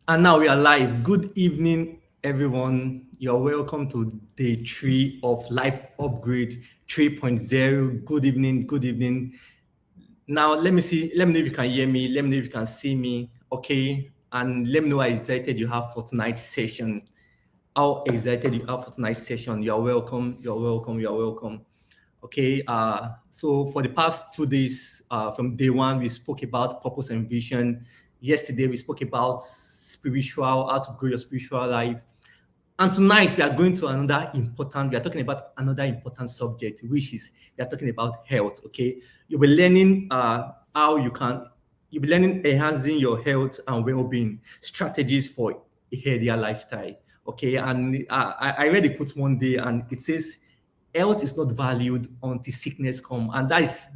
And now we are live. Good evening, everyone. You're welcome to day 3 of Life Upgrade 3.0. Good evening, good evening. Now, let me know if you can hear me. Let me know if you can see me. Okay. And let me know how excited you have for tonight's session. How excited you are for tonight's session. You're welcome. You're welcome. You're welcome. Okay, so for the past 2 days, from day one, we spoke about purpose and vision. Yesterday, we spoke about spiritual, how to grow your spiritual life. And tonight, we are talking about another important subject, which is we are talking about health. Okay, you'll be learning you'll be learning enhancing your health and well-being strategies for a healthier lifestyle. Okay, and I read a quote one day, and it says, "Health is not valued until sickness come," and that's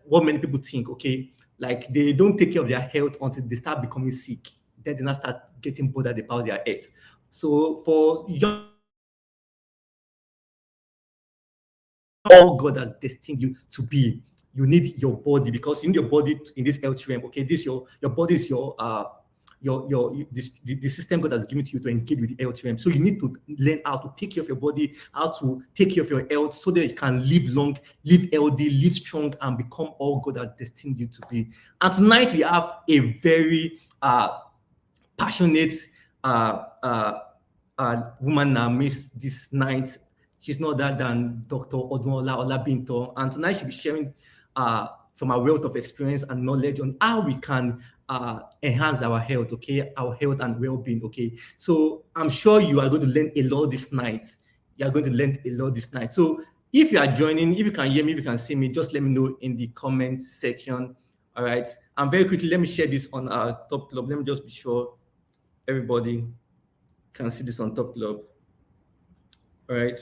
what many people think. Okay, like they don't take care of their health until they start becoming sick. Then they now start getting bothered about their health. So for young all God has destined you to be, you need your body, because you need your body in this health realm. Okay, this your body is the system God has given to you to engage with the health realm. So you need to learn how to take care of your body, how to take care of your health, so that you can live long, live healthy, live strong, and become all God has destined you to be. And tonight we have a very passionate woman now missed this night. She's not other than Dr. Odunola Olabintan, and tonight she'll be sharing from our wealth of experience and knowledge on how we can enhance our health, okay, our health and well-being, okay. So I'm sure you are going to learn a lot this night. You are going to learn a lot this night. So if you are joining, if you can hear me, if you can see me, just let me know in the comment section. All right. And very quickly, let me share this on our top club. Let me just be sure everybody can see this on top club. All right.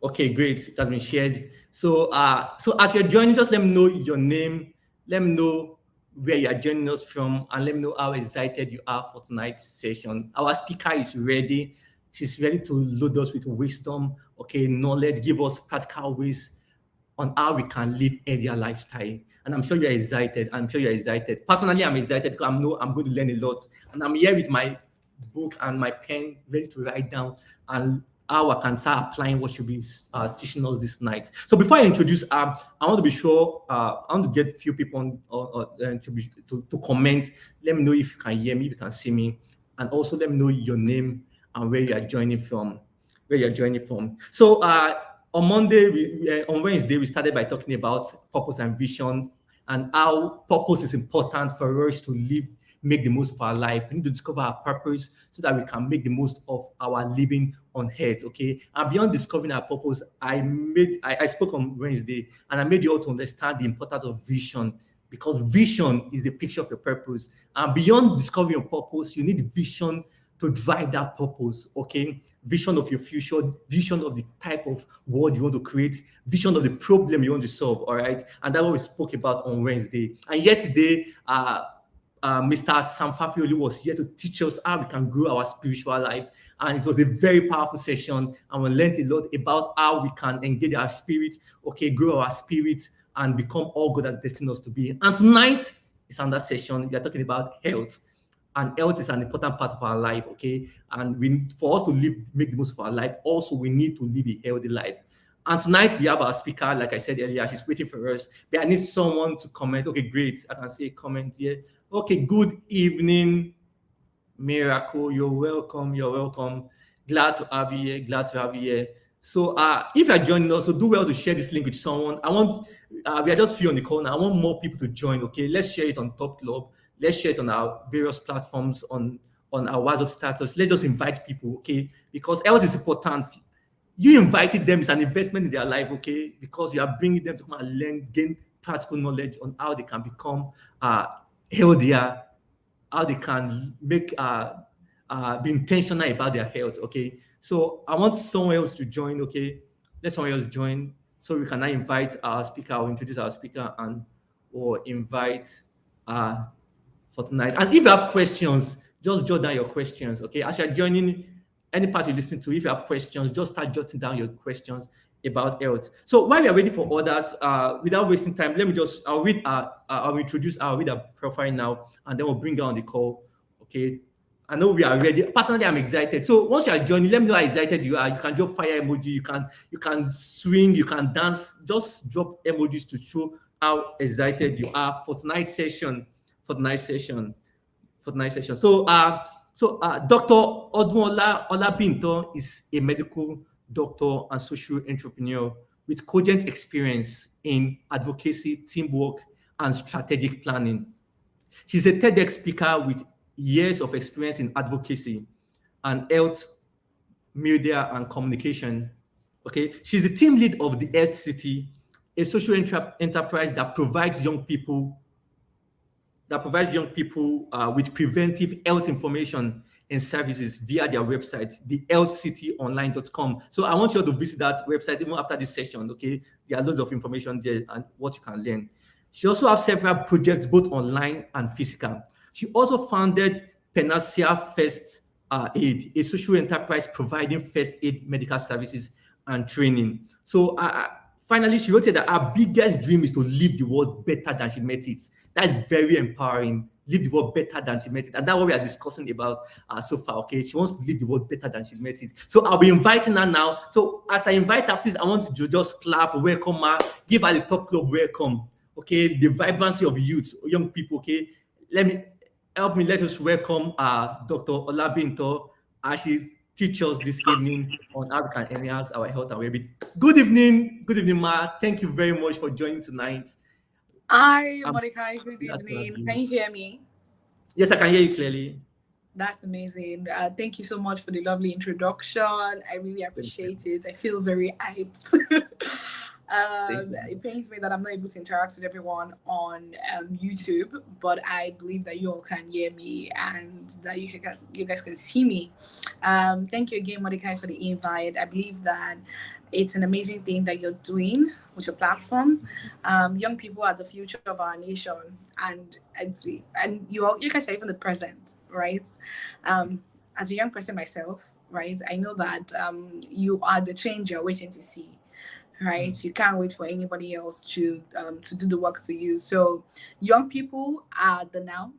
Okay, great. It has been shared. So as you're joining, just let me know your name. Let me know where you are joining us from, and let me know how excited you are for tonight's session. Our speaker is ready. She's ready to load us with wisdom, okay, knowledge, give us practical ways on how we can live a healthier lifestyle. And I'm sure you're excited. I'm sure you're excited. Personally, I'm excited because I'm going to learn a lot. And I'm here with my book and my pen ready to write down and how I can start applying what should be teaching us this night. So before I introduce I want to be sure, I want to get a few people to comment. Let me know if you can hear me, if you can see me, and also let me know your name and where you are joining from. So on on Wednesday, we started by talking about purpose and vision and how purpose is important for us to live, make the most of our life. We need to discover our purpose so that we can make the most of our living on earth. Okay. And beyond discovering our purpose, I spoke on Wednesday, and I made you all to understand the importance of vision, because vision is the picture of your purpose. And beyond discovering your purpose, you need vision to drive that purpose, okay? Vision of your future, vision of the type of world you want to create, vision of the problem you want to solve, all right? And that's what we spoke about on Wednesday. And yesterday, Mr. Sam Fafioli was here to teach us how we can grow our spiritual life. And it was a very powerful session. And we learned a lot about how we can engage our spirit, okay, grow our spirit, and become all God has destined us to be. And tonight is another session. We are talking about health. And health is an important part of our life, okay? And for us to make the most of our life, also we need to live a healthy life. And tonight we have our speaker, like I said earlier, she's waiting for us. But I need someone to comment. Okay, great. I can see a comment here. Okay, good evening, Miracle. You're welcome. You're welcome. Glad to have you here. Glad to have you here. So if you're joining us, so do well to share this link with someone. We are just few on the call now. I want more people to join, okay? Let's share it on Top Club. Let's share it on our various platforms, on our WhatsApp status. Let us invite people, okay? Because health is important. You invited them, it's an investment in their life, okay? Because you are bringing them to come and learn, gain practical knowledge on how they can become healthier, how they can make be intentional about their health, okay? So I want someone else to join, okay? Let someone else join so we can now invite our speaker, or introduce our speaker, and or invite for tonight. And if you have questions, just jot down your questions, okay? As you're joining any part you listen to, if you have questions, just start jotting down your questions about health. So while we are waiting for others, without wasting time, I'll read our profile now, and then we'll bring her on the call, Okay, I know we are ready. Personally, I'm excited. So once you are joining, let me know how excited you are. You can drop fire emoji. You can swing. You can dance. Just drop emojis to show how excited you are for tonight's session. For tonight's session. For tonight's session. So Dr. Odunola Olabintan is a medical doctor and social entrepreneur with cogent experience in advocacy, teamwork, and strategic planning. She's a TEDx speaker with years of experience in advocacy and health, media, and communication. Okay, she's the team lead of the Health City, a social enterprise that provides young people with preventive health information and services via their website, thehealthcityonline.com. So I want you all to visit that website even after this session. Okay, there are loads of information there and what you can learn. She also has several projects, both online and physical. She also founded Panacea First Aid, a social enterprise providing first aid medical services and training. So finally, she wrote here that her biggest dream is to leave the world better than she met it. That is very empowering. Leave the world better than she met it. And that's what we are discussing about so far. Okay, she wants to leave the world better than she met it. So I'll be inviting her now. So as I invite her, please, I want you to just clap, welcome her, give her the top club welcome. Okay, the vibrancy of youth, young people. Okay, let us welcome Dr. Olabinto as she teaches this evening on how we can enhance our health and well-being. Good evening, Ma. Thank you very much for joining tonight. Hi, Mordecai. Good evening. Can you hear me? Yes, I can hear you clearly. That's amazing. Thank you so much for the lovely introduction. I really appreciate it. I feel very hyped. It pains me that I'm not able to interact with everyone on YouTube, but I believe that you all can hear me and that you guys can see me. Thank you again, Mordecai, for the invite. I believe that it's an amazing thing that you're doing with your platform. Young people are the future of our nation, and I'd see, and you guys are even the present, right? As a young person myself, right, I know that you are the change you're waiting to see, right? You can't wait for anybody else to do the work for you. So young people are the now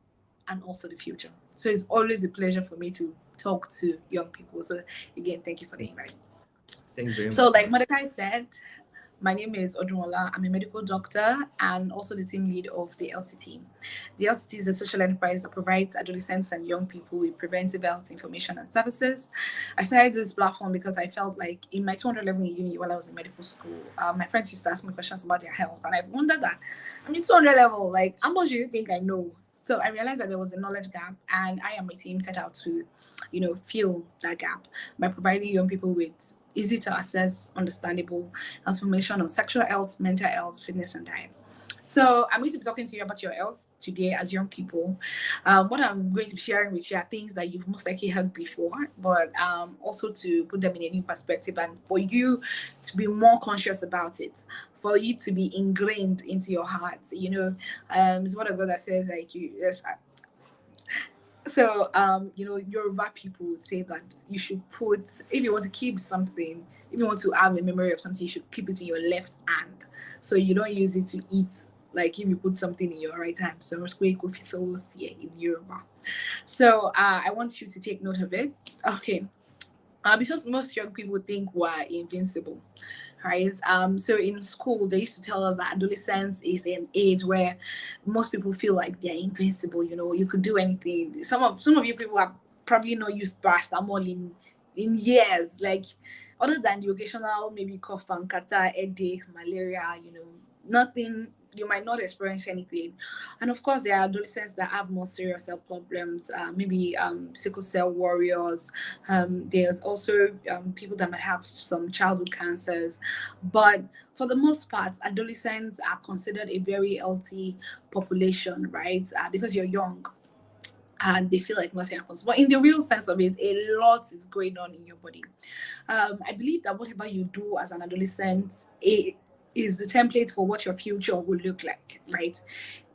and also the future. So it's always a pleasure for me to talk to young people. So again, thank you for the invite. Thank you very So much. like Mordecai said, my name is Odunola. I'm a medical doctor and also the team lead of the LCT. The LCT is a social enterprise that provides adolescents and young people with preventive health information and services. I started this platform because I felt like in my 200 level in uni while I was in medical school, my friends used to ask me questions about their health, and I wondered that I'm in 200 level, like how much do you think I know? So I realized that there was a knowledge gap, and I and my team set out to, fill that gap by providing young people with easy to access, understandable information on sexual health, mental health, fitness, and diet. So I'm going to be talking to you about your health today as young people. What I'm going to be sharing with you are things that you've most likely heard before, but also to put them in a new perspective and for you to be more conscious about it, for you to be ingrained into your heart. It's what a God that says like you. Yes, so, Yoruba people would say that you should put, if you want to keep something, if you want to have a memory of something, you should keep it in your left hand. So you don't use it to eat, like if you put something in your right hand. So, in Yoruba. So, I want you to take note of it. Okay. Because most young people think we're invincible, right? So in school, they used to tell us that adolescence is an age where most people feel like they're invincible. You could do anything. Some of you people have probably not used paracetamol in years, like other than the occasional maybe cough and catarrh, headache, malaria. Nothing. You might not experience anything. And of course, there are adolescents that have more serious health problems, maybe sickle cell warriors. There's also people that might have some childhood cancers. But for the most part, adolescents are considered a very healthy population, right? Because you're young and they feel like nothing happens. But in the real sense of it, a lot is going on in your body. I believe that whatever you do as an adolescent, is the template for what your future will look like, right?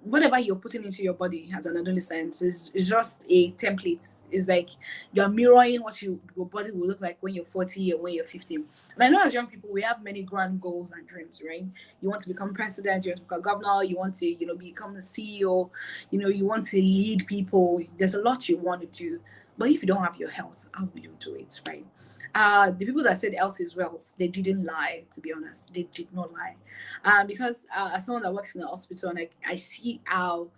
whatever you're putting into your body as an adolescent is just a template. It's like you're mirroring what your body will look like when you're 40 or when you're 50. And I know as young people, we have many grand goals and dreams, right? You want to become president, you want to become governor, you want to, become the CEO, you want to lead people. There's a lot you want to do. But if you don't have your health, how will you do it, right? The people that said health is wealth, they didn't lie, to be honest. They did not lie. Because as someone that works in the hospital, and I see how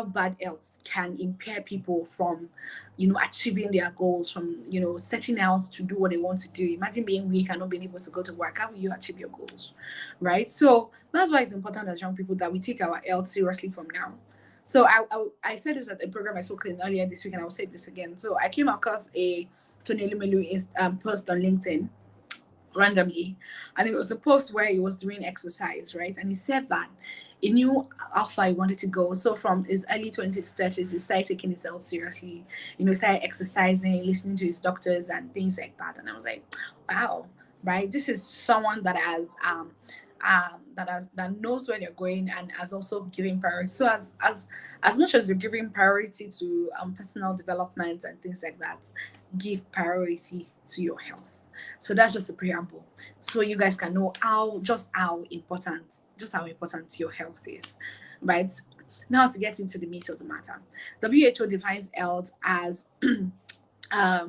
bad health can impair people from, achieving their goals, from, setting out to do what they want to do. Imagine being weak and not being able to go to work. How will you achieve your goals, right? So that's why it's important as young people that we take our health seriously from now. So I said this at a program I spoke in earlier this week, and I'll say this again. So I came across a Tony Lumelu post on LinkedIn randomly, and it was a post where he was doing exercise, right? And he said that he knew how far he wanted to go. So from his early 20s, 30s, he started taking himself seriously, started exercising, listening to his doctors and things like that. And I was like, wow, right? This is someone that has that knows where they're going and has also given priority. So as much as you're giving priority to personal development and things like that, give priority to your health. So that's just a preamble, so you guys can know how important your health is, right? Now to get into the meat of the matter, WHO defines health as a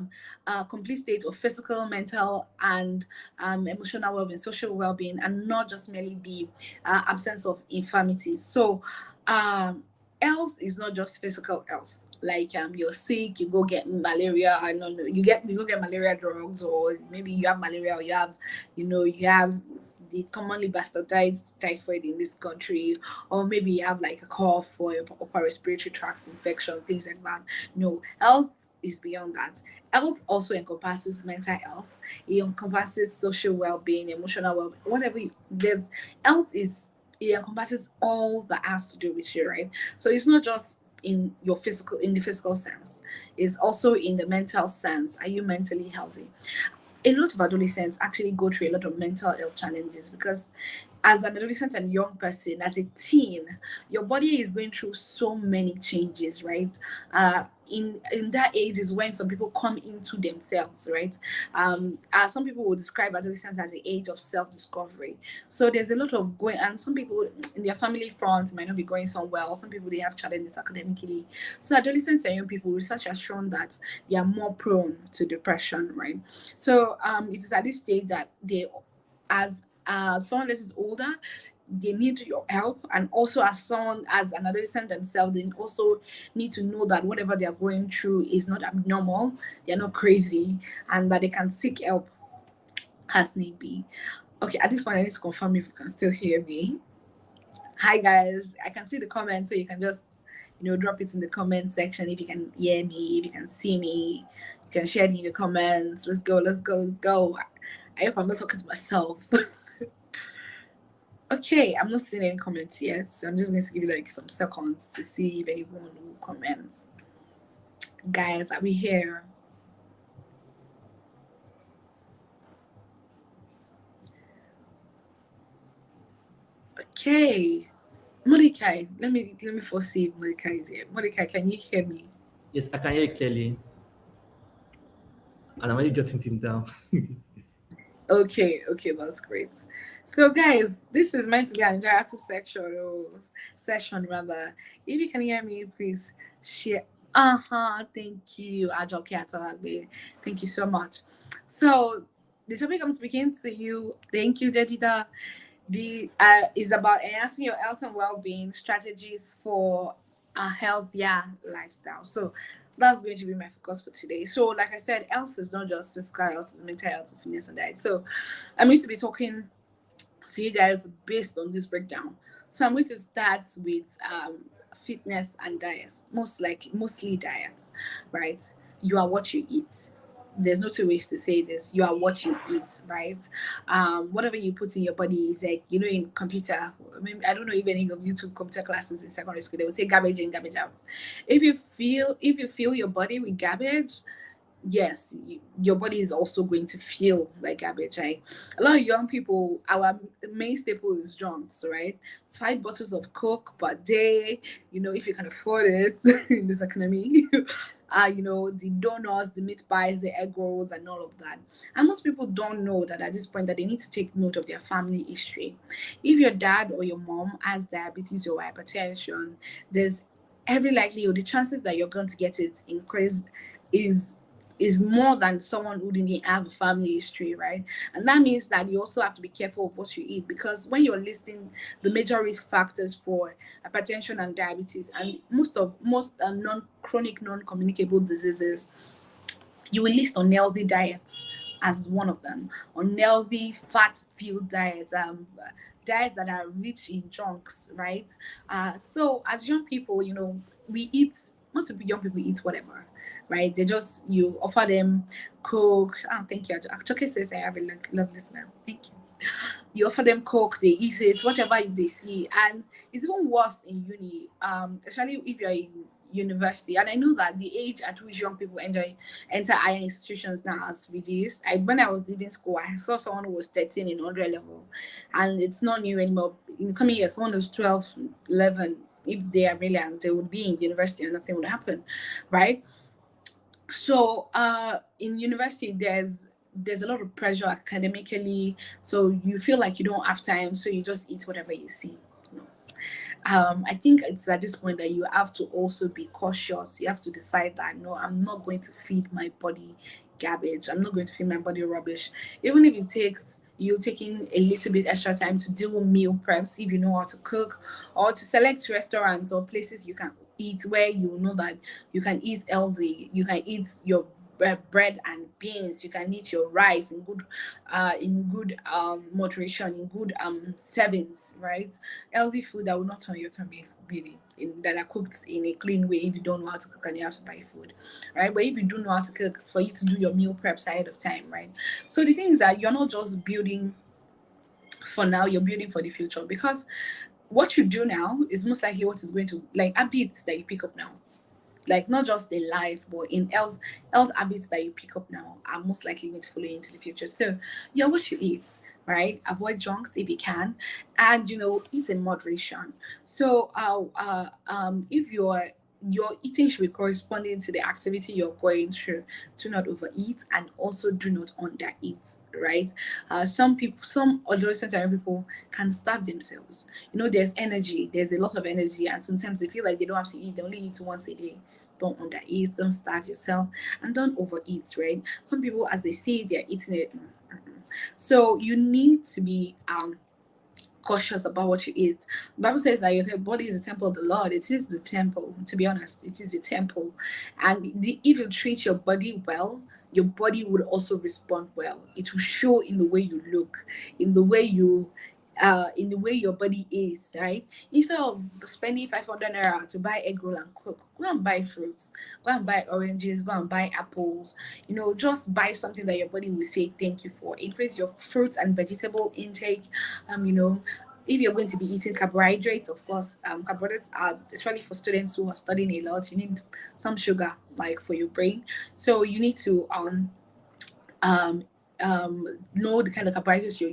complete state of physical, mental, and emotional well-being, social well-being, and not just merely the absence of infirmities. So, health is not just physical health. Like you're sick, you go get malaria. I don't know. You go get malaria drugs, or maybe you have malaria, or you have the commonly bastardized typhoid in this country, or maybe you have like a cough or upper respiratory tract infection, things like that. No, health is beyond that. Health also encompasses mental health. It encompasses social well-being, emotional well-being, whatever. There's health is it encompasses all that has to do with you, right? So it's not just in the physical sense. It's also in the mental sense. Are you mentally healthy? A lot of adolescents actually go through a lot of mental health challenges because as an adolescent and young person, as a teen, your body is going through so many changes, right? In that age is when some people come into themselves, right? Some people will describe adolescence as the age of self-discovery. So there's a lot of going, and some people in their family front might not be going so well. Some people they have challenges academically. So adolescents and young people, research has shown that they are more prone to depression, right? So it is at this stage that as someone that is older, they need your help, and also as an adolescent themselves, they also need to know that whatever they are going through is not abnormal, they're not crazy, and that they can seek help as need be. Okay, at this point I need to confirm if you can still hear me. Hi guys, I can see the comments, so you can just drop it in the comment section if you can hear me, if you can see me. You can share it in the comments. Let's go. I hope I'm not talking to myself. Okay, I'm not seeing any comments yet, so I'm just going to give you like some seconds to see if anyone will comment. Guys, are we here? Okay. Mordecai, let me foresee if Mordecai is here. Mordecai, can you hear me? Yes, I can hear you clearly. And I'm already jotting things down. Okay, that's great. So guys, this is meant to be an interactive session rather. If you can hear me, please share. Thank you, Ajoke Atolagbe. Thank you so much. So the topic I'm speaking to you, thank you, Dedita, is about enhancing your health and well-being strategies for a healthier lifestyle. So that's going to be my focus for today. So like I said, health is not just physical health, it's mental health, it's fitness and diet. So I'm going to be talking to you guys based on this breakdown. So I'm going to start with fitness and diets, mostly diets, right? You are what you eat. There's no two ways to say this. You are what you eat, right? Whatever you put in your body is like, in computer. Maybe, I don't know if any of you took computer classes in secondary school. They will say garbage in, garbage out. If you fill your body with garbage, yes, your body is also going to feel like garbage, right? A lot of young people, our main staple is junks, right? 5 bottles of Coke per day, if you can afford it in this economy. The donuts, the meat pies, the egg rolls, and all of that. And most people don't know that at this point that they need to take note of their family history. If your dad or your mom has diabetes or hypertension, there's every likelihood the chances that you're going to get it increase is is more than someone who didn't have a family history, right? And that means that you also have to be careful of what you eat, because when you're listing the major risk factors for hypertension and diabetes and most non-chronic non-communicable diseases, you will list unhealthy diets as one of them. Unhealthy fat-filled diets, diets that are rich in junks, right? So as young people, we eat. Most of the young people eat whatever, right? They just you offer them Coke. Oh, thank you. Actually says I have a lovely smell. Thank you. You offer them Coke, they eat it, whatever they see. And it's even worse in uni, especially if you're in university. And I know that the age at which young people enter higher institutions now has reduced. When I was leaving school, I saw someone who was 13 in 100 level, and it's not new anymore. In the coming years, someone who's 12, 11, if they are brilliant, they would be in university and nothing would happen, right? So in university there's a lot of pressure academically, so you feel like you don't have time, so you just eat whatever you see. No. I think it's at this point that you have to also be cautious. You have to decide that no, I'm not going to feed my body garbage. I'm not going to feed my body rubbish. Even if it takes you taking a little bit extra time to do meal preps if you know how to cook, or to select restaurants or places you can eat where you know that you can eat healthy, you can eat your bread and beans, you can eat your rice in good moderation, in good servings, right? Healthy food that will not turn your tummy, really, that are cooked in a clean way if you don't know how to cook and you have to buy food, right? But if you do know how to cook, for you to do your meal preps ahead of time, right? So the thing is that you're not just building for now, you're building for the future, because what you do now is most likely what is going to, like, habits that you pick up now, like not just in life but in health habits that you pick up now are most likely going to follow you into the future. So you're what you eat, right? Avoid junks if you can, and eat in moderation. So if your eating should be corresponding to the activity you're going through. Do not overeat, and also do not undereat, right? Some adolescent young people can starve themselves. There's energy, there's a lot of energy, and sometimes they feel like they don't have to eat, they only eat once a day. Don't undereat, don't starve yourself, and don't overeat, right? Some people, as they see they're eating it. So you need to be cautious about what you eat. The Bible says that your body is the temple of the Lord. It is the temple, to be honest. It is the temple. And if you treat your body well, your body would also respond well. It will show in the way you look, in the way in the way your body is, right? Instead of spending 500 naira to buy egg roll and cook, go and buy fruits, go and buy oranges, go and buy apples. Just buy something that your body will say thank you for. Increase your fruits and vegetable intake. If you're going to be eating carbohydrates, of course, carbohydrates are, especially for students who are studying a lot, you need some sugar, like for your brain. So you need to um know the kind of carbohydrates you're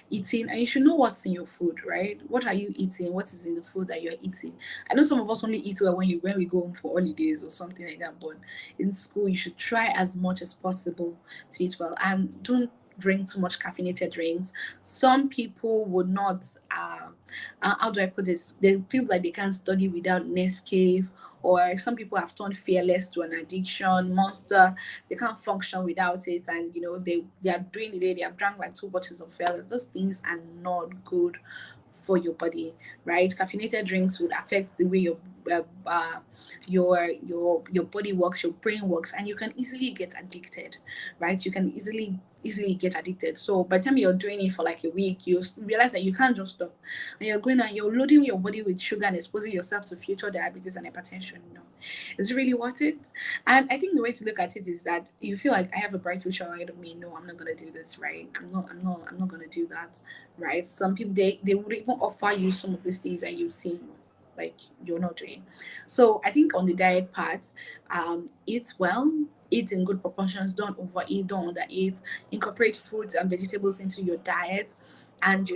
eating, and you should know what's in your food, right? What are you eating? What is in the food that you're eating? I know some of us only eat well when we go home for holidays or something like that, but in school you should try as much as possible to eat well, and don't drink too much caffeinated drinks. Some people would not how do I put this, they feel like they can't study without Nescafe, or some people have turned fearless to an addiction, Monster. They can't function without it, and they are doing the day, they have drank like 2 bottles of fearless. Those things are not good for your body, right? Caffeinated drinks would affect the way your body works, your brain works, and you can easily get addicted, right? You can easily get addicted. So by the time you're doing it for like a week, you realize that you can't just stop, and you're going and you're loading your body with sugar and exposing yourself to future diabetes and hypertension. No, is it really worth it? And I think the way to look at it is that you feel like I have a bright future ahead of me. No, I'm not gonna do this, right? I'm not gonna do that, right? Some people, they would even offer you some of these things and you say no. like you're not doing. So I think on the diet part, eat well, eat in good proportions, don't overeat, don't undereat, incorporate fruits and vegetables into your diet, and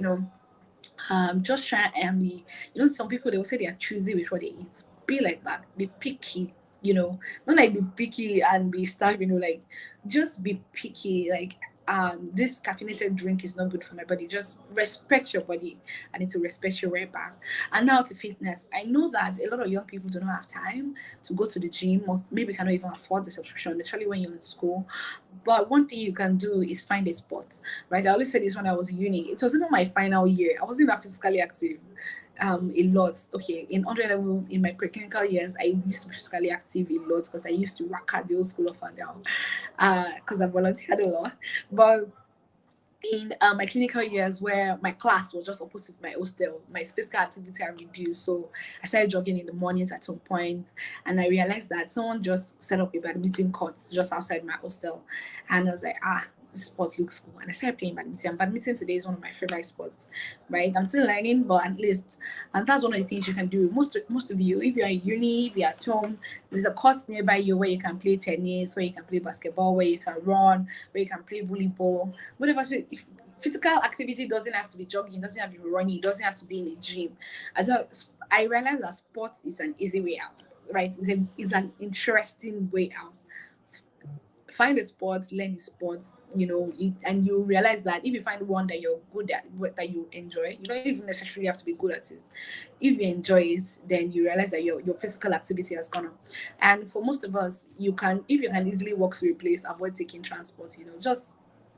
just try and be, some people they will say they are choosy with what they eat. Be like that. Be picky. Not like be picky and be starved. Like just be picky. Like this caffeinated drink is not good for my body. Just respect your body, and it will respect you right back. And now to fitness. I know that a lot of young people do not have time to go to the gym, or maybe cannot even afford the subscription, especially when you're in school. But one thing you can do is find a sport, right? I always said this when I was in uni. It was even my final year. I wasn't that physically active a lot. Okay, in undergrad level, in my preclinical years, I used to be physically active a lot because I used to work at the old school up and down because I volunteered a lot. But in my clinical years, where my class was just opposite my hostel, my physical activity had reduced. So I started jogging in the mornings at some point, and I realized that someone just set up a badminton court just outside my hostel, and I was like, this sport looks cool, and I started playing badminton. Badminton today is one of my favorite sports, right? I'm still learning, but at least, and that's one of the things you can do. Most of you, if you're in uni, if you're at home, there's a court nearby you where you can play tennis, where you can play basketball, where you can run, where you can play volleyball, whatever. So if physical activity doesn't have to be jogging, doesn't have to be running, it doesn't have to be in a gym. As well, I realized that sports is an easy way out, right? It's an interesting way out. Find a sport, learn a sport, and you realize that if you find one that you're good at, that you enjoy, you don't even necessarily have to be good at it. If you enjoy it, then you realize that your physical activity has gone up. And for most of us, if you can easily walk to a place, avoid taking transport,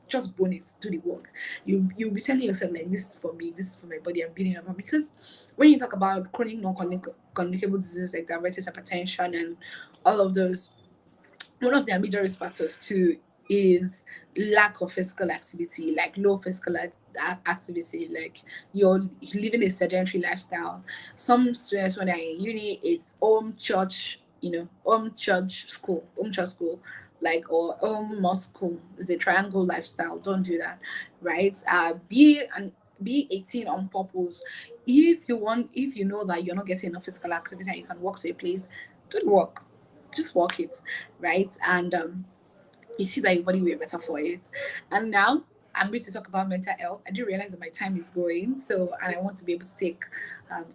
just bone it, do the work. You'll be telling yourself like, this is for me, this is for my body, I'm building up. Because when you talk about chronic non-communicable diseases like diabetes, hypertension, and all of those, one of their major risk factors too is lack of physical activity, like low physical activity, like you're living a sedentary lifestyle. Some students, when they're in uni, it's home church school, like, or home not school. It's a triangle lifestyle. Don't do that, right? Be 18 on purpose. If you know that you're not getting enough physical activity and you can walk to a place, do the work, just walk it, right? And you see that your body will be better for it. And now I'm going to talk about mental health. I do realize that my time is going, so, and I want to be able to take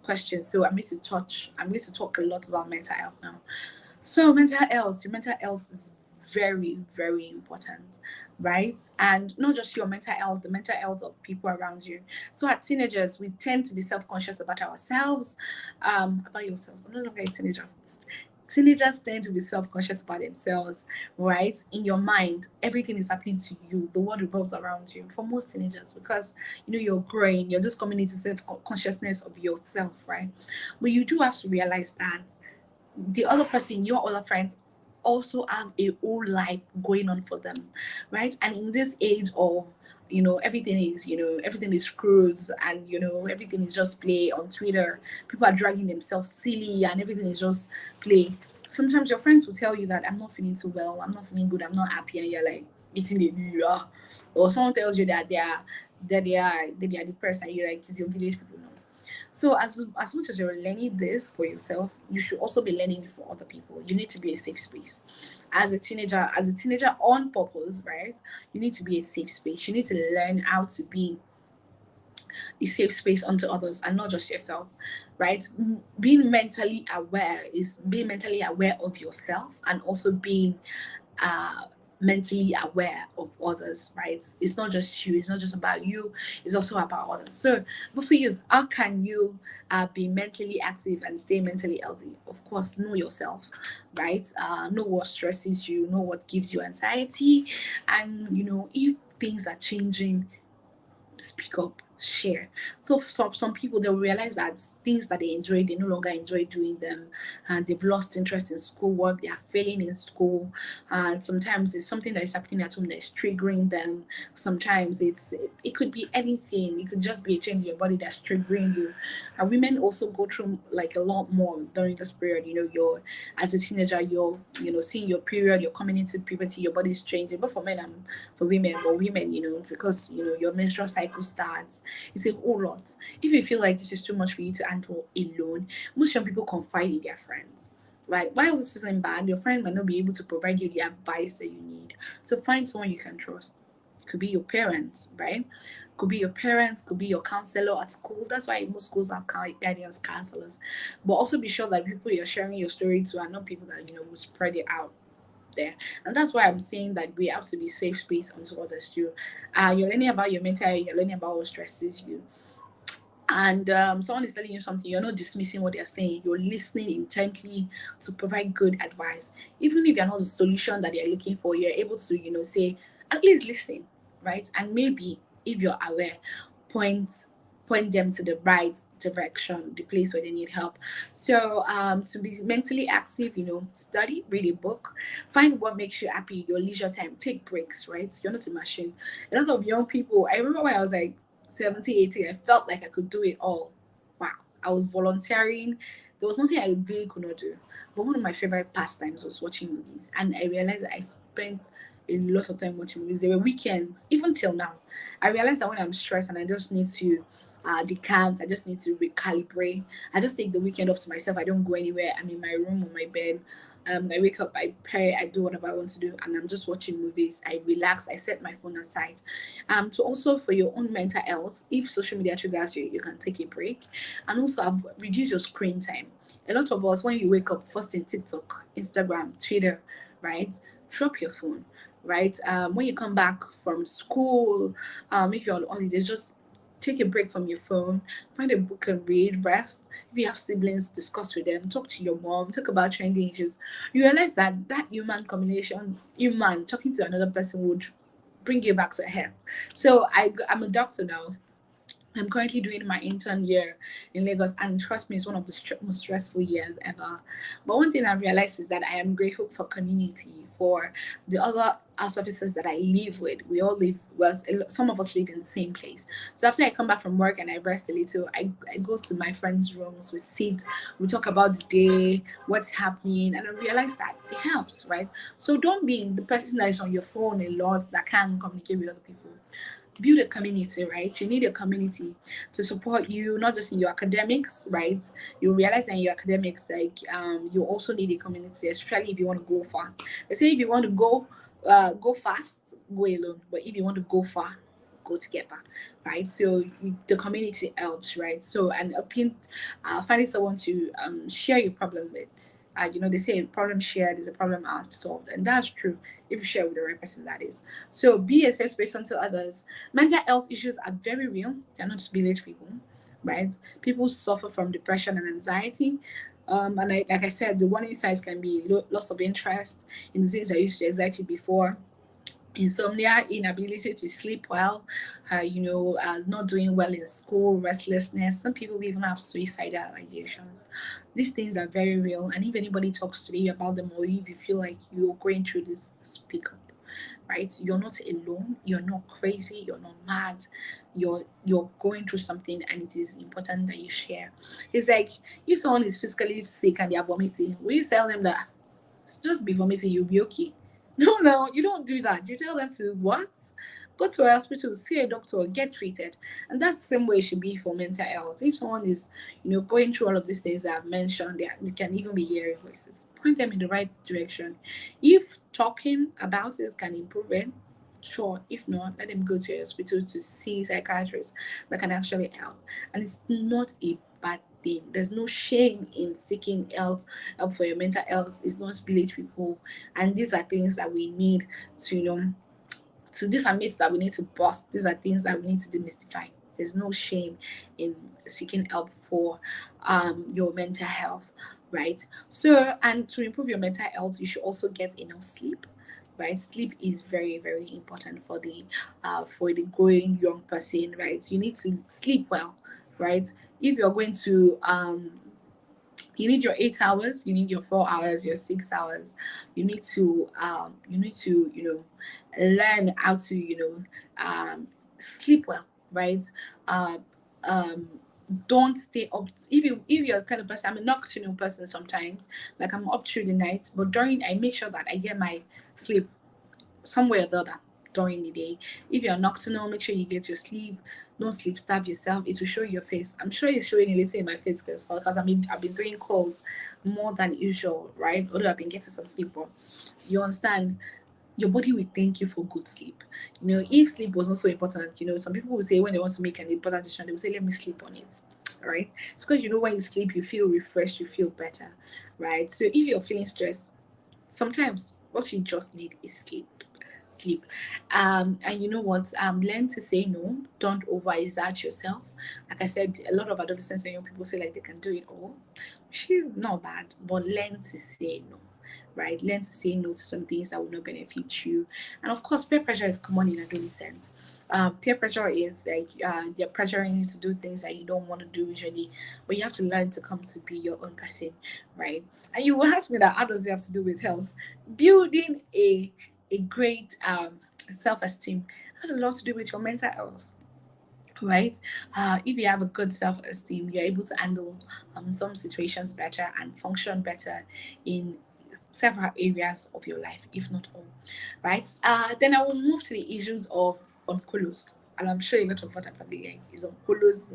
questions. So I'm going to talk a lot about mental health now. So your mental health is very, very important, right? And not just your mental health, the mental health of people around you. So at teenagers, we tend to be self-conscious about ourselves, about yourselves. I'm no longer a teenager. Teenagers tend to be self-conscious about themselves, right? In your mind, everything is happening to you. The world revolves around you for most teenagers because you're growing, you're just coming into self-consciousness of yourself, right? But you do have to realize that the other person, your other friends, also have a whole life going on for them, right? And in this age of everything is cruise, and everything is just play on Twitter. People are dragging themselves silly, and everything is just play. Sometimes your friends will tell you that I'm not feeling too well, I'm not feeling good, I'm not happy, and you're like, meeting the or someone tells you that they are depressed, and you're like, it's your village people. No. So as much as you're learning this for yourself, you should also be learning it for other people. You need to be a safe space. As a teenager on purpose, right? You need to be a safe space. You need to learn how to be a safe space unto others and not just yourself, right? Being mentally aware of yourself, and also being uh mentally aware of others, right? It's not just you, it's not just about you, it's also about others. So, but for you, how can you be mentally active and stay mentally healthy? Of course, know yourself, right? Know what stresses you, know what gives you anxiety, and if things are changing, speak up, share. So for some people, they'll realize that things that they enjoy, they no longer enjoy doing them, and they've lost interest in schoolwork, they are failing in school, and sometimes it's something that is happening at home that is triggering them. Sometimes it could be anything, it could just be a change in your body that's triggering you. And women also go through like a lot more during this period. You're, as a teenager, you're seeing your period, you're coming into puberty, your body's changing. But for men and for women, because your menstrual cycle starts, It's a whole lot. If you feel like this is too much for you to handle alone, most young people confide in their friends. Right? While this isn't bad, your friend might not be able to provide you the advice that you need. So find someone you can trust. It could be your parents, right? Could be your parents, could be your counselor at school. That's why most schools have guidance counselors. But also be sure that people you're sharing your story to are not people that will spread it out there. And that's why I'm saying that we have to be safe space unto others too. You're learning about your mental health, you're learning about what stresses you. And someone is telling you something, you're not dismissing what they're saying, you're listening intently to provide good advice. Even if you're not the solution that they're looking for, you're able to, say, at least listen, right? And maybe if you're aware, point point them to the right direction, the place where they need help. So to be mentally active, study, read a book, find what makes you happy, your leisure time, take breaks, right? You're not a machine. A lot of young people, I remember when I was like 17, 18, I felt like I could do it all. Wow. I was volunteering. There was nothing I really could not do. But one of my favorite pastimes was watching movies. And I realized that I spent a lot of time watching movies. There were weekends, even till now. I realized that when I'm stressed and I just need to decant, I just need to recalibrate. I just take the weekend off to myself. I don't go anywhere. I'm in my room on my bed. I wake up, I pray, I do whatever I want to do, and I'm just watching movies. I relax, I set my phone aside. To also for your own mental health, if social media triggers you, you can take a break, and also reduce your screen time. A lot of us, when you wake up, first in TikTok, Instagram, Twitter, right? Drop your phone, right? When you come back from school, if you're on holidays, just take a break from your phone, find a book and read, rest. If you have siblings, discuss with them, talk to your mom, talk about trending issues. You realize that human combination, human talking to another person would bring you back to health. So I'm a doctor now. I'm currently doing my intern year in Lagos, and trust me, it's one of the most stressful years ever. But one thing I've realized is that I am grateful for community, for the other house officers that I live with. We all live, well, some of us live in the same place. So after I come back from work and I rest a little, I go to my friends' rooms, we sit, we talk about the day, what's happening, and I realize that it helps, right? So don't be the person that is on your phone a lot that can't communicate with other people. Build a community, right? You need a community to support you, not just in your academics, right? You realize that in your academics, like you also need a community, especially if you want to go far. They say if you want to go fast, go alone. But if you want to go far, go together, right? So the community helps, right? So and finding someone to share your problem with. They say a problem shared is a problem half solved, and that's true if you share with the right person, that is. So be a safe space unto others. Mental health issues are very real. They're not just village people, right? People suffer from depression and anxiety. And like I said, the warning signs can be loss of interest in the things I used to anxiety before, insomnia, inability to sleep well, not doing well in school, restlessness. Some people even have suicidal ideations. These things are very real, and if anybody talks to you about them, or if you feel like you're going through this, speak up. Right? You're not alone. You're not crazy. You're not mad. You're going through something, and it is important that you share. It's like if someone is physically sick and they are vomiting, will you tell them that just be vomiting, you'll be okay? No, no, you don't do that. You tell them to what? Go to a hospital, see a doctor, get treated. And that's the same way it should be for mental health. If someone is, going through all of these things I've mentioned, they can even be hearing voices. Point them in the right direction. If talking about it can improve it, sure. If not, let them go to a hospital to see psychiatrists that can actually help. And it's not a bad thing. There's no shame in seeking help for your mental health. It's not village people. And these are things that we need to, so these are myths that we need to bust. These are things that we need to demystify. There's no shame in seeking help for your mental health, right? So, and to improve your mental health, you should also get enough sleep, right? Sleep is very, very important for the growing young person, right? You need to sleep well, right? If you're going to you need your 8 hours, you need your 4 hours, your 6 hours. You need to learn how to sleep well, right? um don't stay up if you're the kind of person. I'm a nocturnal person sometimes, like I'm up through the night, but during I make sure that I get my sleep somewhere or the other. during the day. If you're nocturnal, make sure you get your sleep. Don't sleep starve yourself. It will show your face. I'm sure it's showing a little in my face because I've been doing calls more than usual, right? Although I've been getting some sleep, but you understand, your body will thank you for good sleep. If sleep was not so important, some people will say when they want to make an important decision, they will say, let me sleep on it. Right? It's because when you sleep, you feel refreshed, you feel better, right? So if you're feeling stressed, sometimes what you just need is sleep. And you know what, learn to say no. Don't overexert yourself. Like I said, a lot of adolescents and young people feel like they can do it all, which is not bad, but learn to say no. Right, learn to say no to some things that will not benefit you. And of course, peer pressure is common in adolescence. Peer pressure is like they're pressuring you to do things that you don't want to do usually, but you have to learn to come to be your own person, right? And you will ask me that, how does it have to do with health? Building a great self-esteem has a lot to do with your mental health, right? If you have a good self-esteem, you're able to handle some situations better and function better in several areas of your life, if not all, right? Then I will move to the issues of oncolos, and I'm sure a lot of what I'm familiar is oncolos.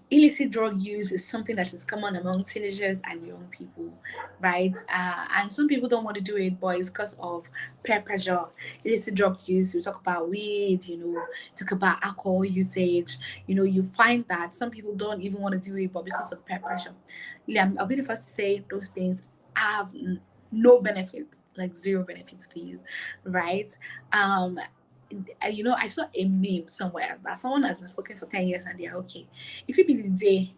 Illicit drug use is something that is common among teenagers and young people, right? And some people don't want to do it, but it's because of peer pressure. Illicit drug use, we talk about weed, talk about alcohol usage. You find that some people don't even want to do it, but because of peer pressure. Yeah, I'll be the first to say those things have no benefits, like zero benefits for you, right? I saw a meme somewhere that someone has been smoking for 10 years and they're okay. If you be the day,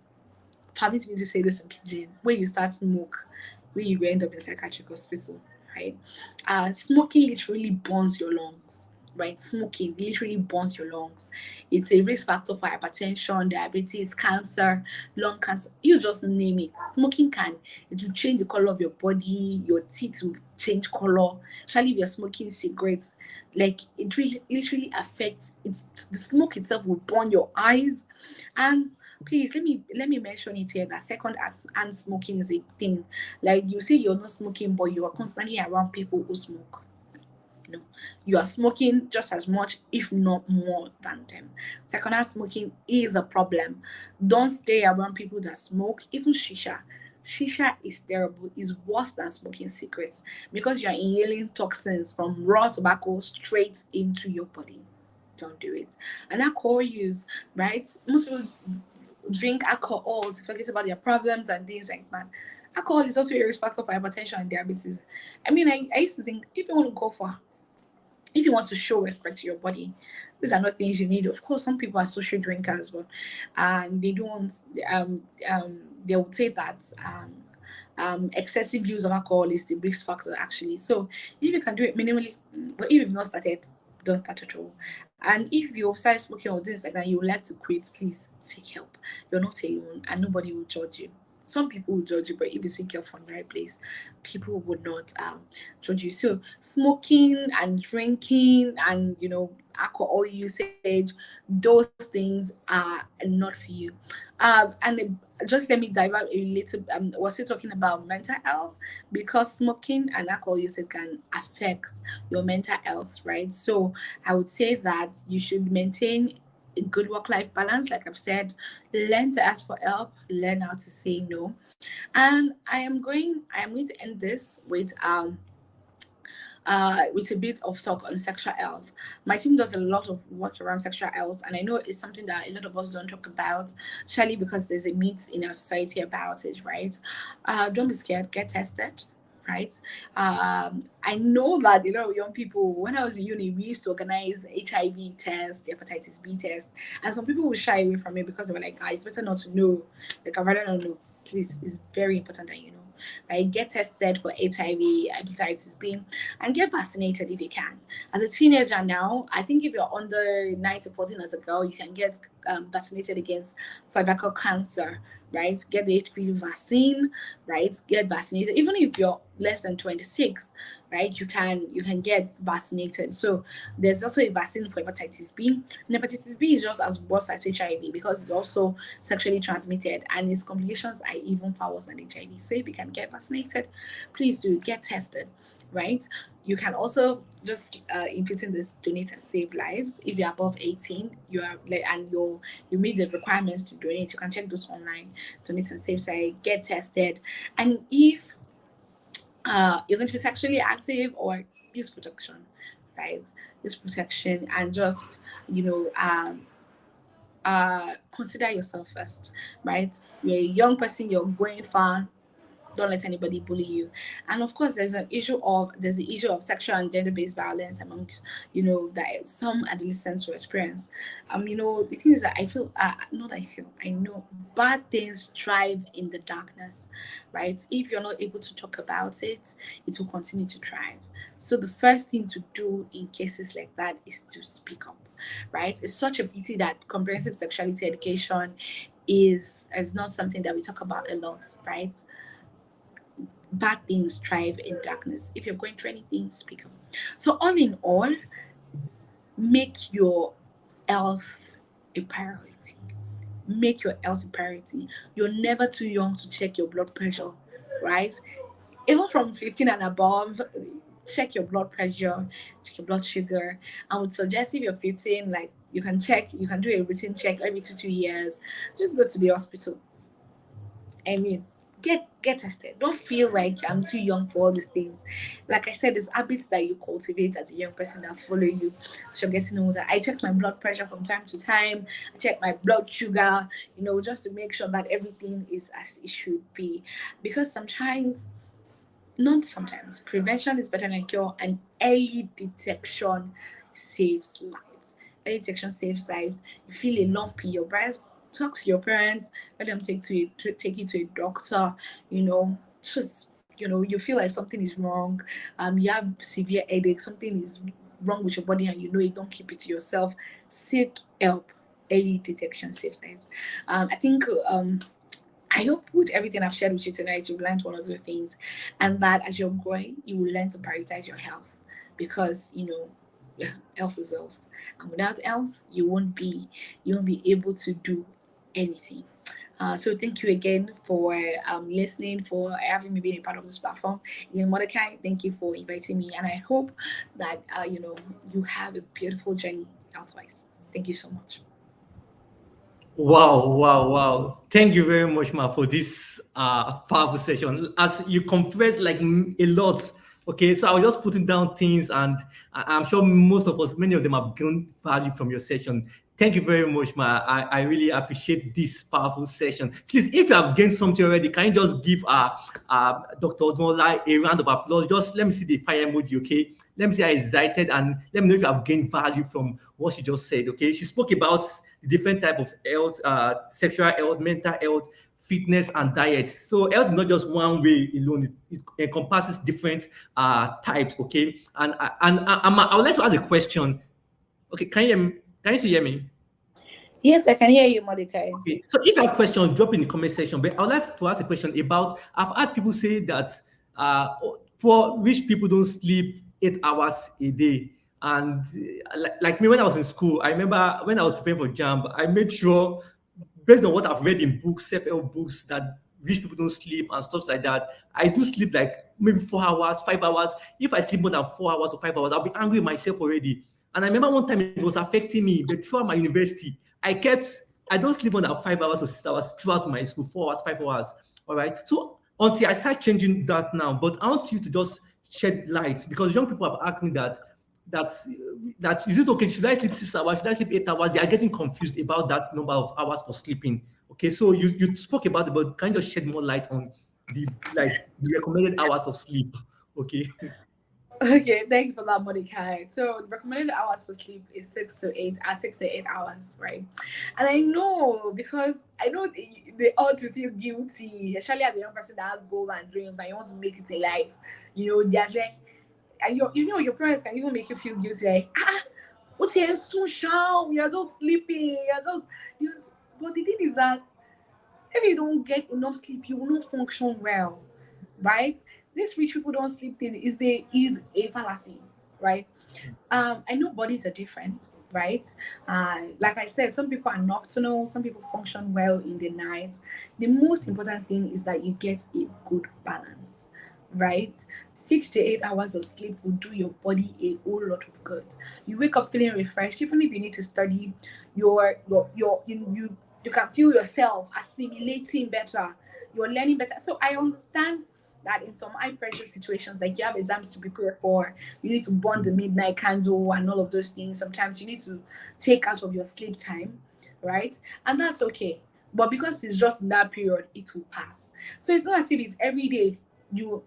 permit me to say this in pidgin, when you start smoke, when you end up in psychiatric hospital, right? Smoking literally burns your lungs. Right, smoking literally burns your lungs. It's a risk factor for hypertension, diabetes, cancer, lung cancer. You just name it. Smoking it will change the color of your body. Your teeth will change color. Especially if you're smoking cigarettes, like it really literally affects it. The smoke itself will burn your eyes. And please let me mention it here that second hand smoking is a thing. Like, you say you're not smoking, but you are constantly around people who smoke. You are smoking just as much, if not more than them. Secondhand smoking is a problem. Don't stay around people that smoke, even shisha. Shisha is terrible, is worse than smoking cigarettes because you're inhaling toxins from raw tobacco straight into your body. Don't do it. And alcohol use, right? Most people drink alcohol to forget about their problems and things like that. Alcohol is also a risk factor for hypertension and diabetes. I mean, I used to think, if you want to show respect to your body, these are not things you need. Of course, some people are social drinkers, but and they don't. They would say that excessive use of alcohol is the risk factor actually. So if you can do it minimally, but if you've not started, don't start at all. And if you start smoking or things like that, you would like to quit, please seek help. You're not alone, and nobody will judge you. Some people will judge you, but if you seek help from the right place, people would not judge you. So smoking and drinking and alcohol usage, those things are not for you. And just let me divert a little. We're still talking about mental health because smoking and alcohol usage can affect your mental health, right? So I would say that you should maintain a good work-life balance. Like I've said, learn to ask for help, learn how to say no. And I am going to end this with a bit of talk on sexual health. My team does a lot of work around sexual health, and I know it's something that a lot of us don't talk about, especially because there's a myth in our society about it, right? Don't be scared, get tested. Right. I know that a lot of young people, when I was in uni, we used to organize HIV test, hepatitis B test, and some people would shy away from it because they were like, it's better not to know. Like, I'd rather not know. Please, it's very important that you know. Right? Get tested for HIV, hepatitis B, and get vaccinated if you can. As a teenager now, I think if you're under 9 to 14 as a girl, you can get vaccinated against cervical cancer, right? Get the HPV vaccine, right? Get vaccinated. Even if you're less than 26, right, you can get vaccinated. So there's also a vaccine for hepatitis B. And hepatitis B is just as worse as HIV because it's also sexually transmitted and its complications are even far worse than HIV. So if you can get vaccinated, please do get tested, right? You can also just including this donate and save lives. If you're above 18, you are like and you meet the requirements to donate, you can check those online. Donate and save, sorry, get tested. And if you're going to be sexually active, or use protection, right? Use protection and just you know consider yourself first, right? You're a young person, you're going far. Don't let anybody bully you. And of course there's the issue of sexual and gender-based violence among that some adolescents will experience. The thing is that I know bad things thrive in the darkness, right? If you're not able to talk about it, it will continue to thrive. So the first thing to do in cases like that is to speak up, right? It's such a pity that comprehensive sexuality education is not something that we talk about a lot, right? Bad things thrive in darkness. If you're going through anything, speak up. So all in all, make your health a priority. Make your health a priority. You're never too young to check your blood pressure, right? Even from 15 and above, check your blood pressure, check your blood sugar. I would suggest if you're 15, like you can do a routine check every 2 years. Just go to the hospital. I mean, get tested. Don't feel like I'm too young for all these things. Like I said, it's habits that you cultivate as a young person that follow you as you're getting older. I check my blood pressure from time to time. I check my blood sugar, just to make sure that everything is as it should be. Because not sometimes, prevention is better than cure, and early detection saves lives. Early detection saves lives. You feel a lump in your breast, talk to your parents, let them take you to a doctor. Just you feel like something is wrong. You have severe headache, something is wrong with your body, and you know it. Don't keep it to yourself. Seek help. Early detection saves lives. I think I hope with everything I've shared with you tonight, you've learned one or two things, and that as you're growing, you will learn to prioritize your health because yeah, health is wealth, and without health, you won't be able to do anything. So thank you again for listening, for having me being a part of this platform. Again, Mordecai, thank you for inviting me, and I hope that you have a beautiful journey health-wise. Thank you so much. Wow, wow, wow. Thank you very much, Ma, for this powerful session. As you compressed like a lot. Okay, so I was just putting down things, and I'm sure most of us, many of them have gained value from your session. Thank you very much, Ma. I really appreciate this powerful session. Please, if you have gained something already, can you just give Dr. Odunola a round of applause? Just let me see the fire emoji, okay? Let me see how excited, and let me know if you have gained value from what she just said, okay? She spoke about the different type of health, sexual health, mental health, fitness, and diet. So health is not just one way alone. It encompasses different types, okay? I would like to ask a question. Okay, can you still hear me? Yes, I can hear you, Mordecai. Okay. So if you have questions, drop in the comment section. But I would like to ask a question about, I've had people say that poor rich people don't sleep 8 hours a day. And like me, when I was in school, I remember when I was preparing for JAMB, I made sure, based on what I've read in books, self-help books, that rich people don't sleep and stuff like that. I do sleep like maybe 4 hours, 5 hours. If I sleep more than 4 hours or 5 hours, I'll be angry with myself already. And I remember one time it was affecting me, but throughout my university, I don't sleep more than 5 hours or 6 hours throughout my school, 4 hours, 5 hours. All right. So until I start changing that now, but I want you to just shed light because young people have asked me that's that is it okay? Should I sleep 6 hours? Should I sleep 8 hours? They are getting confused about that number of hours for sleeping. Okay, so you spoke about it, but can you just shed more light on the recommended hours of sleep? Okay. Okay, thank you for that, Mordecai. So the recommended hours for sleep is 6 to 8 hours, right? And I know because I know they ought to feel guilty, especially as a young person that has goals and dreams and you want to make it a life. They're like, and your parents can even make you feel guilty, like what's here so sharp? You're just sleeping. You. But the thing is that if you don't get enough sleep, you will not function well, right? this rich people don't sleep thing is a fallacy, right? I know bodies are different, right? Like I said, some people are nocturnal, some people function well in the night. The most important thing is that you get a good balance, right? 6 to 8 hours of sleep will do your body a whole lot of good. You wake up feeling refreshed, even if you need to study, you can feel yourself assimilating better, you're learning better. So I understand that in some high pressure situations, like you have exams to prepare for, you need to burn the midnight candle and all of those things. Sometimes you need to take out of your sleep time, right? And that's okay. But because it's just in that period, it will pass. So it's not as if it's every day you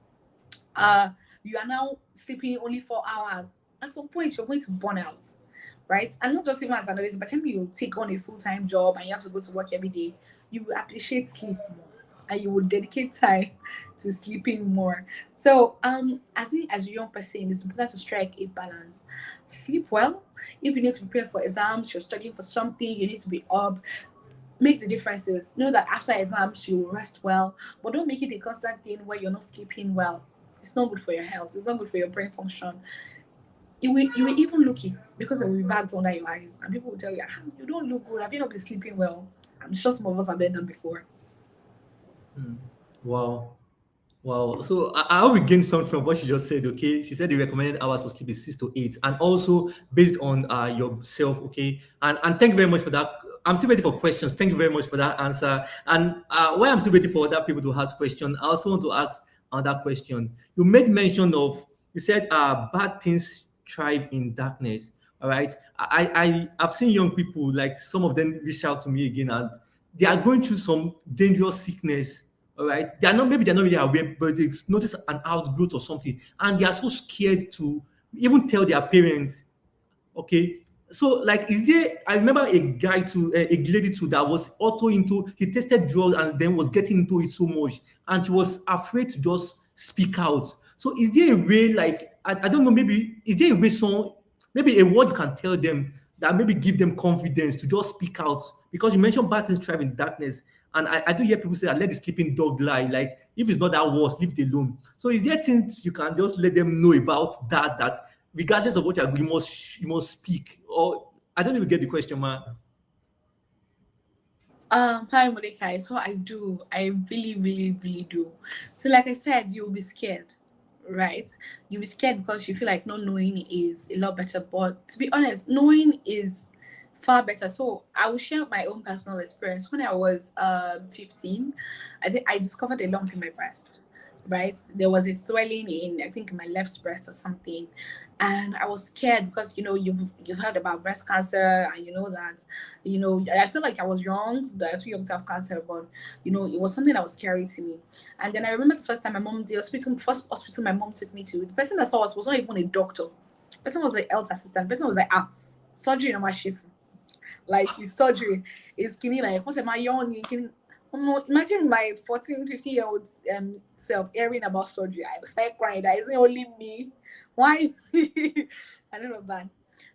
uh you are now sleeping only 4 hours. At some point, you're going to burn out, right? And not just even as an adult, but time you take on a full-time job and you have to go to work every day, you will appreciate sleep more and you will dedicate time to sleeping more. So as a young person, it's important to strike a balance. Sleep well. If you need to prepare for exams, you're studying for something, you need to be up, make the differences. Know that after exams you will rest well, but don't make it a constant thing where you're not sleeping well. It's not good for your health, it's not good for your brain function. You will even look it because there will be bags under your eyes, and people will tell you, ah, you don't look good. Have you not been sleeping well? I'm sure some of us have been done before. Mm. Wow. Wow. So I hope we gained something from what she just said. Okay. She said the recommended hours for sleep is 6 to 8. And also based on yourself. Okay. And thank you very much for that. I'm still waiting for questions. Thank you very much for that answer. And while I'm still waiting for other people to ask questions, I also want to ask another question. You made mention of, you said bad things thrive in darkness. All right. I've seen young people, like some of them reach out to me again, and they are going through some dangerous sickness. All right, they're not really aware, but they notice an outgrowth or something, and they are so scared to even tell their parents. Okay, so like, is there? I remember a guy to a lady too that was auto into. He tested drugs and then was getting into it so much, and she was afraid to just speak out. So is there a way, like, I don't know, maybe is there a way, some maybe a word you can tell them that maybe give them confidence to just speak out? Because you mentioned bad things thrive in darkness, and I do hear people say that let the sleeping dog lie. Like, if it's not that worse, leave it alone. So is there things you can just let them know about that, that regardless of what you're doing, you must speak? Or I don't even get the question, man. Hi Mordecai. So I do. I really, really, really do. So like I said, you'll be scared, right? You'll be scared because you feel like not knowing is a lot better. But to be honest, knowing is far better. So I will share my own personal experience. When I was 15, I think I discovered a lump in my breast. Right, there was a swelling in, I think, my left breast or something, and I was scared because you've heard about breast cancer, and you know that, I feel like I was young, that I was too young to have cancer, but it was something that was scary to me. And then I remember the first time first hospital my mom took me to, the person that saw us was not even a doctor. The person was a health assistant. The person was like, surgery no my shift. Like, it's surgery. It's skinny, like, what's my young you imagine my 14, 15-year-old self hearing about surgery. I was like crying. That isn't only me. Why? I don't know that.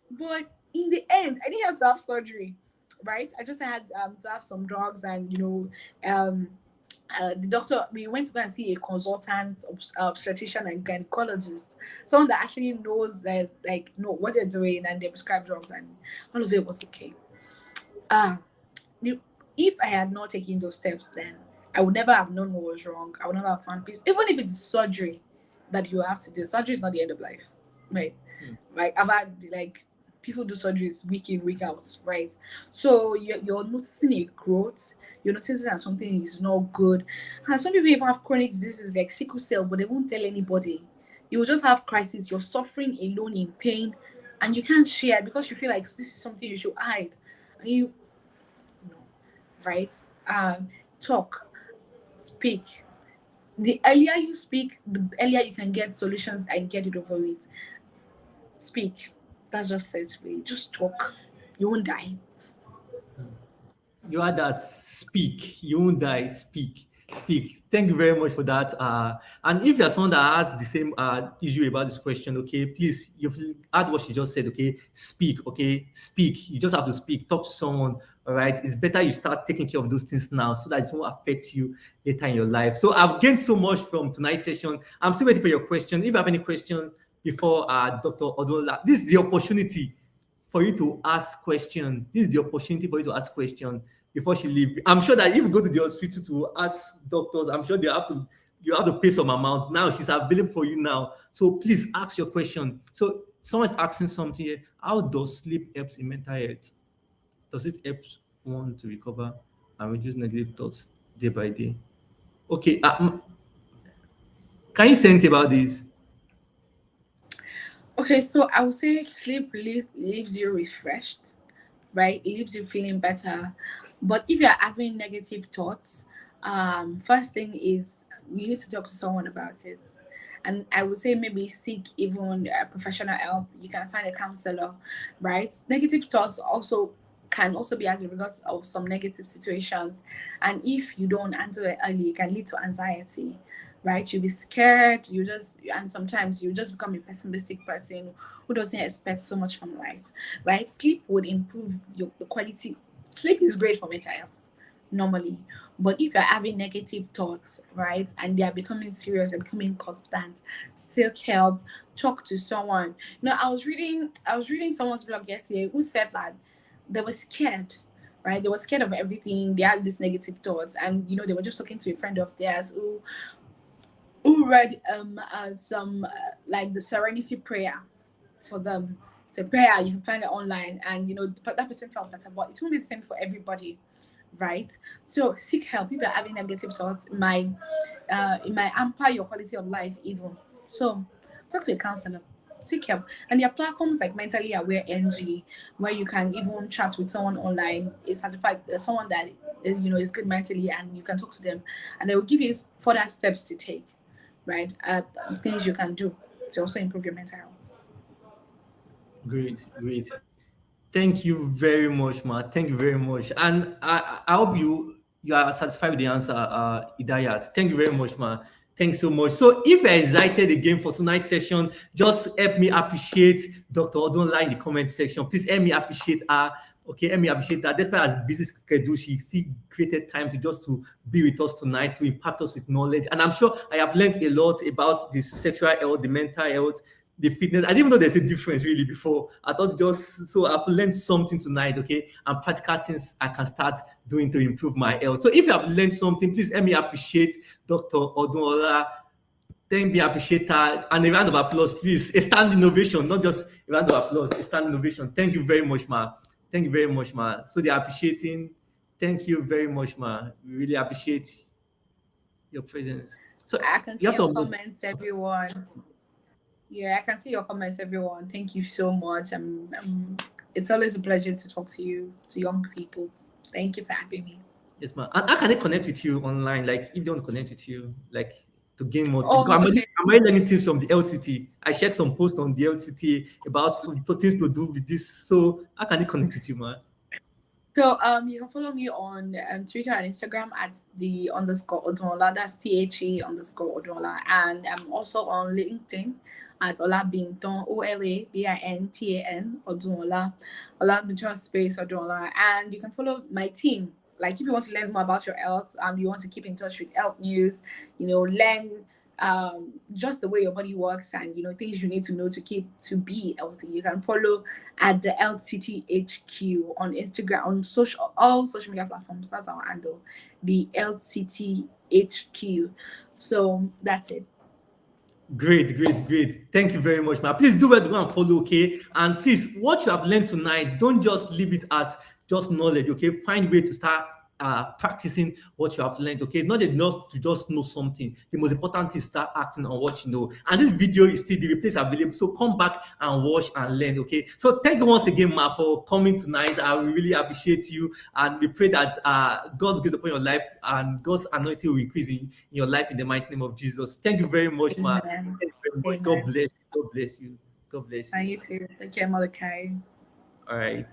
But in the end, I didn't have to have surgery, right? I just had to have some drugs, and the doctor, we went to go and see a consultant obstetrician and gynecologist, someone that actually knows that, like, know what they're doing, and they prescribe drugs, and all of it was okay. uh you, if I had not taken those steps, then I would never have known what was wrong. I would never have found peace. Even if it's surgery that you have to do, surgery is not the end of life, right? Hmm. Like, I've had, like, people do surgeries week in, week out, right? So you're noticing a growth. You're noticing that something is not good. And some people even have chronic diseases like sickle cell, but they won't tell anybody. You will just have crisis. You're suffering alone in pain, and you can't share because you feel like this is something you should hide. And you no, right? Talk, speak. The earlier you speak, the earlier you can get solutions and get it over with. Speak. That's just it. Really. Just talk. You won't die. You are that, speak. You won't die, speak. Speak. Thank you very much for that. And if you're someone that has the same issue about this question, okay, please, you've heard what she just said, okay, speak, okay, speak. You just have to speak, talk to someone, all right? It's better you start taking care of those things now so that it won't affect you later in your life. So I've gained so much from tonight's session. I'm still waiting for your question. If you have any question before Dr. Odunola, this is the opportunity for you to ask question. This is the opportunity for you to ask question before she leave. I'm sure that if you go to the hospital to ask doctors, I'm sure they have to you have to pay some amount. Now she's available for you now. So please ask your question. So someone's asking something here. How does sleep helps in mental health? Does it help one to recover and reduce negative thoughts day by day? Okay. Can you say anything about this? Okay, so I would say sleep leaves you refreshed, right? It leaves you feeling better. But if you're having negative thoughts, first thing is you need to talk to someone about it. And I would say maybe seek even professional help. You can find a counselor, right? Negative thoughts also can also be as a result of some negative situations. And if you don't handle it early, it can lead to anxiety, right? You'll be scared, and sometimes you just become a pessimistic person who doesn't expect so much from life, right? Sleep would improve the quality. Sleep is great for mental health normally, but if you're having negative thoughts, right, and they are becoming serious and becoming constant, seek help, talk to someone. I was reading someone's blog yesterday who said that they were scared, right? They were scared of everything. They had these negative thoughts, and they were just talking to a friend of theirs who read some like the Serenity Prayer for them. It's a prayer, you can find it online, and but that person felt better. But it won't be the same for everybody, right? So seek help if you're having negative thoughts. It might hamper your quality of life even. So talk to a counselor. Seek help. And there are platforms like Mentally Aware NG where you can even chat with someone online, a certified someone that is good mentally, and you can talk to them, and they will give you further steps to take, right? Things you can do to also improve your mental health. Great, great. Thank you very much, Ma. Thank you very much. And I hope you are satisfied with the answer, Idayat. Thank you very much, Ma. Thanks so much. So if you're excited again for tonight's session, just help me appreciate Dr. Odunola in the comment section. Please help me appreciate her. Okay, let me appreciate that. Despite as busy schedule, she still created time to be with us tonight, to impact us with knowledge. And I'm sure I have learned a lot about the sexual health, the mental health, the fitness. I didn't even know there's a difference really before. I thought just so I've learned something tonight, okay, and practical things I can start doing to improve my health. So if you have learned something, please let me appreciate Dr. Odunola. Thank me, appreciate her, and a round of applause, please. A standing ovation, not just a round of applause, a standing ovation. Thank you very much, Ma. Thank you very much, Ma. So they're appreciating. Thank you very much, Ma. We really appreciate your presence. So I can you see have your to. comments, everyone. Yeah, I can see your comments, everyone. Thank you so much. It's always a pleasure to talk to you, to young people. Thank you for having me. Yes, ma'am. And how can I connect with you online? Like, if they want to connect with you, like to gain more tips. Oh, Because okay. I'm already learning things from the LCT. I shared some posts on the LCT about things to do with this. So how can I connect with you, man? So you can follow me on Twitter and Instagram at the underscore Odunola. That's THE underscore Odunola. And I'm also on LinkedIn at Olabintan, OLABINTAN Odunola. Olabintan space Odunola. And you can follow my team. Like if you want to learn more about your health and you want to keep in touch with health news, learn just the way your body works, and things you need to know to be healthy, you can follow at the LCTHQ on Instagram, on all social media platforms. That's our handle, the LCTHQ. So that's it. Great, great, great. Thank you very much, man. Please do well to go and follow, okay? And please, what you have learned tonight, don't just leave it as just knowledge, okay? Find way to start practicing what you have learned, okay? It's not enough to just know something. The most important thing is start acting on what you know. And this video is still the replays available, so come back and watch and learn, okay? So thank you once again, Ma, for coming tonight. I really appreciate you, and we pray that God's grace upon your life and God's anointing will increase in your life in the mighty name of Jesus. Thank you very much, Ma. Amen. Thank you very much. God Amen. bless you. God bless you. God bless And you. you too. Thank you, Mother Kai. All right.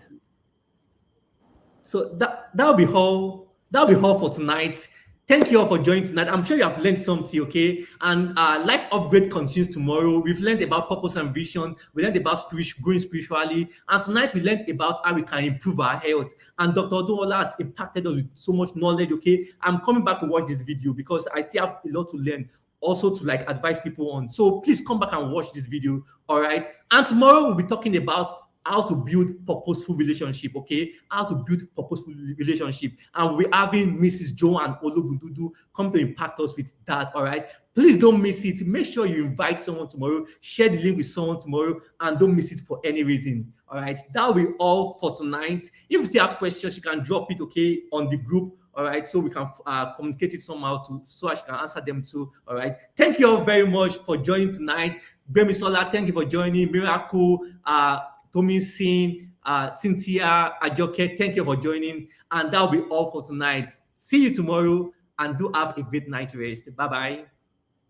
So that'll be all. That'll be all for tonight. Thank you all for joining tonight. I'm sure you have learned something, okay? And life upgrade continues tomorrow. We've learned about purpose and vision. We learned about growing spiritually. And tonight we learned about how we can improve our health. And Dr. Odunola has impacted us with so much knowledge, okay? I'm coming back to watch this video because I still have a lot to learn, also to like advise people on. So please come back and watch this video, all right? And tomorrow we'll be talking about how to build purposeful relationship, okay? How to build purposeful relationship. And we're having Mrs. Joe and Olabintan come to impact us with that, all right? Please don't miss it. Make sure you invite someone tomorrow, share the link with someone tomorrow, and don't miss it for any reason, all right? That will be all for tonight. If you still have questions, you can drop it, okay, on the group, all right, so we can communicate it somehow so I can answer them too. All right, thank you all very much for joining tonight. Bemisola, thank you for joining. Miracle, Tommy Sin, Cynthia, Ajoke, thank you for joining. And that'll be all for tonight. See you tomorrow and do have a great night rest. Bye bye.